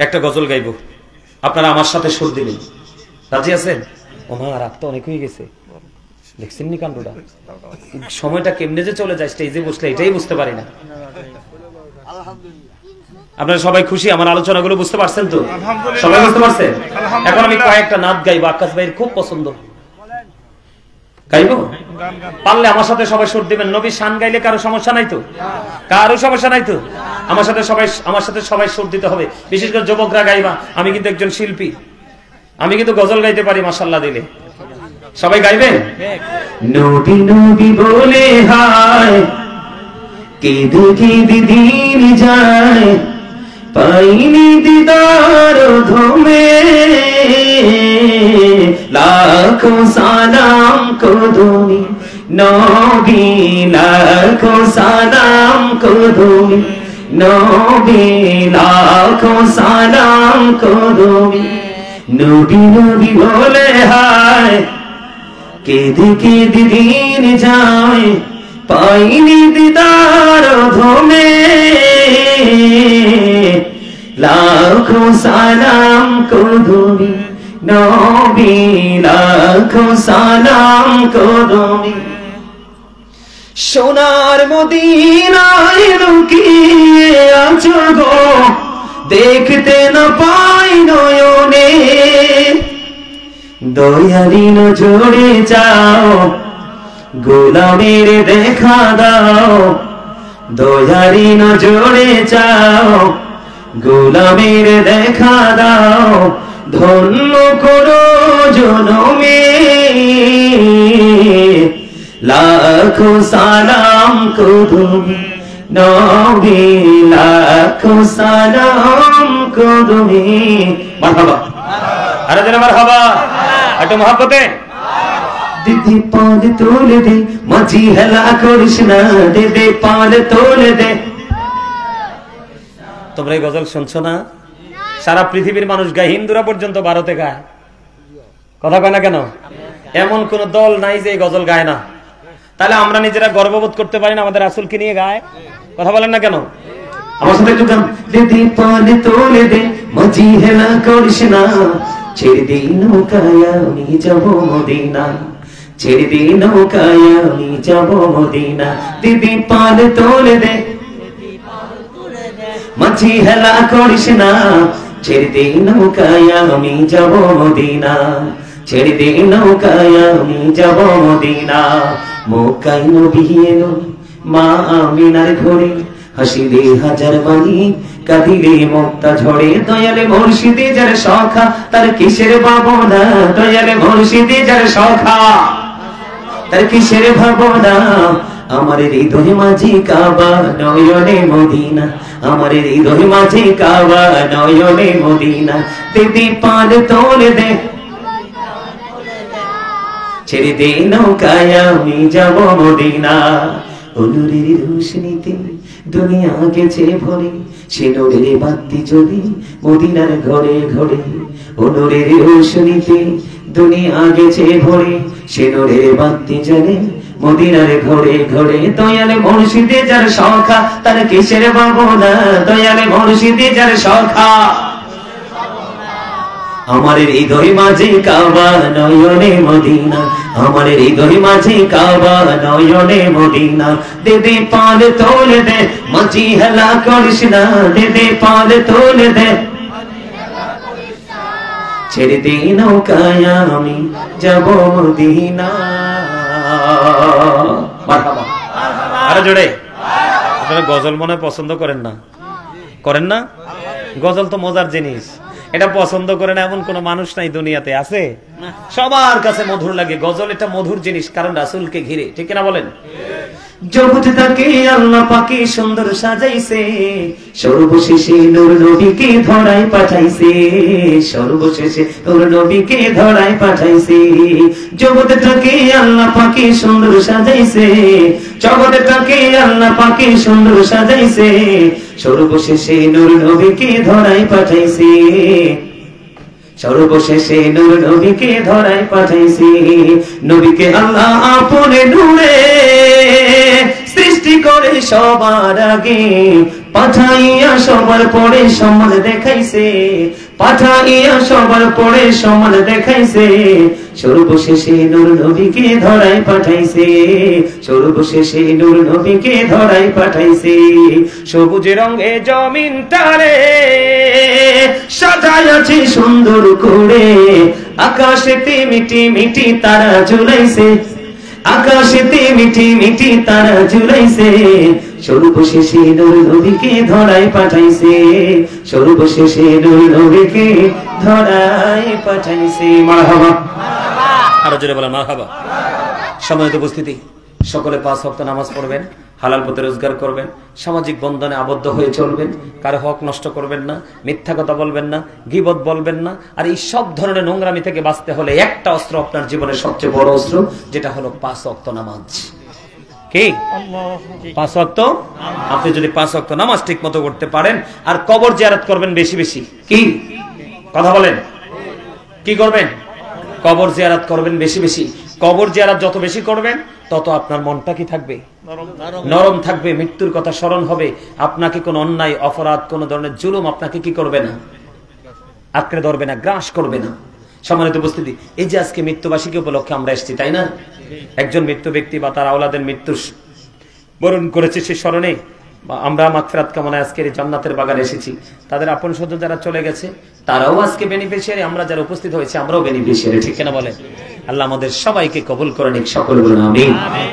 একটা গজল গাইব, আপনারা আমার সাথে সুর দিবেন, রাজি আছেন? ওমা রাত তো অনেক হয়ে গেছে, দেখছেন নি কাণ্ডটা? সময়টা কেমনে যে চলে যায় স্টেজে বসলে এটাই বুঝতে পারি না। আপনারা সবাই খুশি? আমার আলোচনাগুলো বুঝতে পারছেন তো? সবাই বুঝতে পারছেন? এখন আমি কয়েকটা নাচ গাইবো, আকাশ ভাইয়ের খুব পছন্দ, গাইবো। পারলে আমার সাথে সবাই সুর দিবেন। নবীর শান গাইলে কারো সমস্যা নাই তো? কারো সমস্যা নাই তো? আমার সাথে সবাই সুর দিতে হবে, বিশেষ করে যুবকরা গাইবা। আমি কিন্তু একজন শিল্পী, আমি কিন্তু গজল গাইতে পারি মাশাআল্লাহ দিলে। সবাই গাইবেন? নবী নবী বলে হায় কেঁদে কেঁদে দিন যায়, পাইনি দিদার ধমে, লাখো সালাম কদমি নবী, লাখো সালাম কদমি নবী, লাখো সালাম কদমি। নবী নবী বলে হায় কেঁদে কেঁদে দিন যায়, পাইনি দিদার ধমে, লাখো সালাম কদমি নবী, লাখো সালাম কদমি। সোনার মদিনায় লুকিয়ে আছো গো, দেখতে না পাই নয়নে, দয়ালি নজরে যাও, গোলামের দেখা দাও, দয়ালি নজরে যাও, গোলামের দেখা দাও, ধন্য করো জনমে, লাখো সালাম কদমি নবী, লাখো সালাম কদমি। মারহাবা, আরে যেন মারহাবা, একটু মহব্বতে। দিদি পাল তোলে দে, মাঝি হেলা করিস না, দিদি পাল তোলে দে। তোমরা এই গজল শুনছো না? সারা পৃথিবীর মানুষ গায়, হিন্দুরা পর্যন্ত ভারতে গায়। কথা কয় না কেন? এমন কোন দল নাই যে এই গজল গায় না। তাহলে আমরা নিজেরা গর্ববোধ করতে পারি না আমাদের রাসূলকে নিয়ে গায়? কথা বলেন না কেন? আমার সাথে একটু গান। দিদি পাল তোলে দে, মাঝি হেলা করিস না, ছেড়ে দিই নৌকায় আমি যাব মদিনা, ছেড়ে দিই নৌকায় আমি যাব মদিনা। দিদি পাল তোলে দে, মাঝি হেলা করিস না, ছেড়ে দিই নৌকায় আমি যাব মদিনা, ছেড়ে দিই নৌকায় আমি যাব মদিনা। মক্কায় নবী এলো মা আমিনার ঘরে, হাসিলে হাজার বাণী, কাঁদিলে মুক্তা ঝরে, দয়ালে মুর্শিদে যার সখা, তার কিসের ভাবনা, দয়ালে মুর্শিদে যার সখা, তার কিসের ভাবনা। আমার হৃদয় মাঝে কাবা, নয়নে মদিনা, আমার হৃদয় মাঝে কাবা, নয়নে মদিনা। দিদি পাল তোলে দে, ছেড়ে দে নৌকায় আমি যাব মদিনা। অনুরের রোশনীতে দুনিয়া গেছে ভরে, সে নূরের বাতি জ্বলে মদিনার ঘরে ঘরে। অনুরের রোশনীতে দুনিয়া গেছে ভরে, সে নূরের বাতি জ্বলে মদিনার ঘরে ঘরে। দয়ালে মুর্শিদে যার সখা, তার কিসের ভাবনা, দয়ালে মুর্শিদে যার সখা। আমার হৃদয় মাঝে কাবা, নয়নে মদিনা, আমার হৃদয় মাঝে কাবা, নয়নে মদিনা। দিদি পাল তোলে দে, মাঝি হেলা করিস না, দিদি পাল তোলে দে, ছেড়ে দিই নৌকায় আমি যাব মদিনা। মারহাবা, আরে জোরে। আপনারা গজল মনে পছন্দ করেন না? করেন না? গজল তো মজার জিনিস, এটা পছন্দ করে না এমন কোন মানুষ নাই দুনিয়াতে, আছে? সবার কাছে মধুর লাগে গজল, এটা মধুর জিনিস, কারণ রাসূলকে ঘিরে, ঠিক কিনা বলেন? জগৎটাকে আল্লাহ পাকে সুন্দর সাজাইছে, সর্বশেষে নূর নবীকে ধরায় পাঠাইছে, সর্বশেষে নূর নবীকে ধরায় পাঠাইছে। জগৎটাকে আল্লাহ পাকে সুন্দর সাজাইছে, জগৎটাকে আল্লাহ পাকে সুন্দর সাজাইছে, সর্বশেষে নূর নবীকে ধরায় পাঠাইছে, সর্বশেষে নূর নবীকে ধরায় পাঠাইছে। নবীকে আল্লাহ আপনে নূরে সৃষ্টি করে সবার আগে, পাঠাইয়া সবার পরে সম্মান দেখাইছে, পাঠাইয়া সবার পরে সম্মান দেখাইছে, সর্বশেষে নূর নবীকে ধরায় পাঠাইছে, সর্বশেষে নূর নবীকে ধরায় পাঠাইছে। সবুজ রঙে জমিনটারে সাজাইছে সুন্দর করে, আকাশেতে মিটি মিটি তারা ঝুলাইছে, আকাশেতে মিটি মিটি তারা ঝুলাইছে, সর্বশেষে নূর নবীকে ধরায় পাঠাইছে, সর্বশেষে নূর নবীকে ধরায় পাঠাইছে। মারহাবা, আরো জোরে বলেন মারহাবা। সম্মানিত উপস্থিতি, সকলে 5 ওয়াক্ত নামাজ পড়বেন, হালাল পথে রোজগার করবেন, সামাজিক বন্ধনে আবদ্ধ হয়ে চলবেন, কারো হক নষ্ট করবেন না, মিথ্যা কথা বলবেন না, গীবত বলবেন না। আর এই সব ধরনের নোংরামি থেকে বাঁচতে হলে একটা অস্ত্র আপনার জীবনের সবচেয়ে বড় অস্ত্র, যেটা হলো 5 ওয়াক্ত নামাজ। কি 5 ওয়াক্ত? আপনি যদি 5 ওয়াক্ত নামাজ ঠিক মতো করতে পারেন, আর কবর জিয়ারত করবেন বেশি বেশি। কি কথা বলেন? কি করবেন? কবর জিয়ারত করবেন বেশি বেশি। কবর জিয়ারত যত বেশি করবেন, তত আপনার মনটা কি থাকবে? নরম থাকবে। মৃত্যুর কথা স্মরণ হবে, আপনাকে কোন অন্যায় অপরাধ, কোন ধরনের জুলুম আপনাকে কি করবে না, আঁকড়ে ধরবে না, গ্রাস করবে না। সম্মানিত উপস্থিতি, এই যে আজকে মৃত্যুবার্ষিকী উপলক্ষে আমরা এসেছি, তাই না? একজন মৃত্যু ব্যক্তি বা তার আওলাদের মৃত্যু বরণ করেছে, সে স্মরণে আমরা মাগফিরাত কামনায় আজকের এই জান্নাতের বাগানে এসেছি। তাদের আপন স্বজন যারা চলে গেছে, তারাও আজকে বেনিফিশিয়ারি, আমরা যারা উপস্থিত হয়েছে আমরাও বেনিফিশিয়ারি। ঠিক কিনা বলেন? আল্লাহ আমাদের সবাইকে কবুল করে নিক, সকল বলুন আমিন।